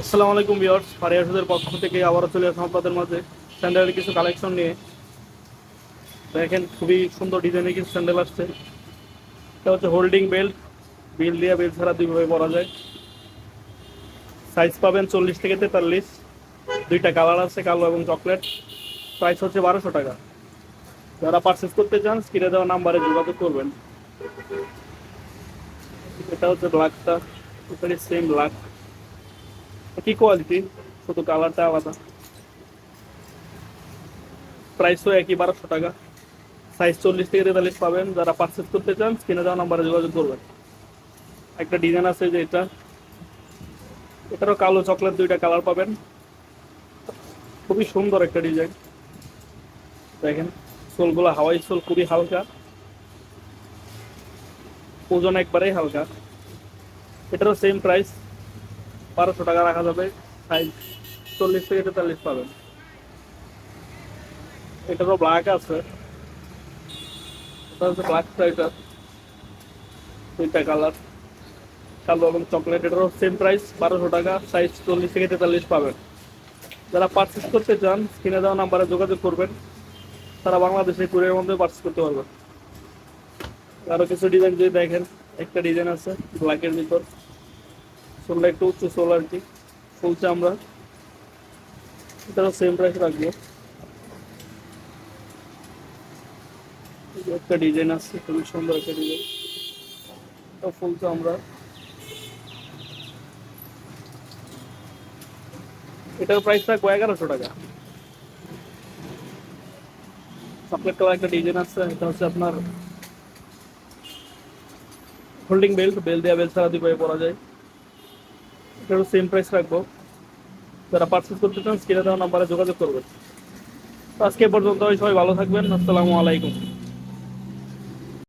আসসালামু আলাইকুম ভিউয়ার্স, ফারিয়া সুদের পক্ষ থেকে আবারও চলে আসলাম আপনাদের মাঝে স্যান্ডেলের কিছু কালেকশন নিয়ে। দেখেন, খুবই সুন্দর ডিজাইনের কিছু স্যান্ডেল আসছে। এটা হচ্ছে হোল্ডিং বেল্ট, বিল দিয়ে বেল্ট ছাড়া দুইভাবে পরা যায়। সাইজ পাবেন 40 থেকে 43, দুইটা কালার আছে, কালো এবং চকলেট। প্রাইস হচ্ছে 1200 টাকা। যারা পারচেস করতে চান স্ক্রিনে দেওয়া নাম্বারে যোগাযোগ করবেন। এটা হচ্ছে ব্ল্যাকটা, এখানে সেম ব্ল্যাক, কি কোয়ালিটি, শুধু কালারটা আলাদা। প্রাইসও একই 1200 টাকা। সাইজ 40 থেকে 43 পাবেন। যারা পারচেস করতে চান স্ক্রিনে দেওয়া নাম্বারে যোগাযোগ করবেন। একটা ডিজাইন আছে যে এটারও কালো চকলেট, দুইটা কালার পাবেন। খুবই সুন্দর একটা ডিজাইন। দেখেন, সোলগুলো হাওয়াই সোল, খুবই হালকা, ওজন একবারেই হালকা। এটারও সেম প্রাইস, 1200 টাকা রাখা যাবে। সাইজ 40 থেকে 43 পাবেন। এটারও ব্ল্যাক আছে, এটা হচ্ছে ব্ল্যাকটা, এটা দুইটা কালার, কালো এবং চকলেট। এটারও সেম প্রাইস 1200 টাকা। সাইজ 40 থেকে 43 পাবেন। যারা পারচেস করতে চান স্ক্রিনে দেওয়া নাম্বারে যোগাযোগ করবেন। সারা বাংলাদেশে কুরিয়ারের মধ্যে পারচেস করতে পারবেন। আরো কিছু ডিজাইন যদি দেখেন, একটা ডিজাইন আছে ব্ল্যাকের ভিতর, সোলটা একটু উঁচু সোল আর কি, ফুল চামড়া। এটারও সেম প্রাইস রাখবো। এই যে একটা ডিজাইন আছে, খুবই সুন্দর একটা ডিজাইন, এটা ফুল চামড়া। এটার প্রাইস রাখবো 1100 টাকা। চকলেট কালার একটা ডিজাইন আছে, এটা হচ্ছে আপনার হোল্ডিং বেল্ট, বেল দেওয়া বেল ছাড়া দুইভাবে পরা যায়। এটারও সেম প্রাইস রাখবো। যারা পারচেস করতে চান স্ক্রিনে দেওয়া নাম্বারে যোগাযোগ করবেন। তো আজকে এ পর্যন্ত, সবাই ভালো থাকবেন। আসসালামু আলাইকুম।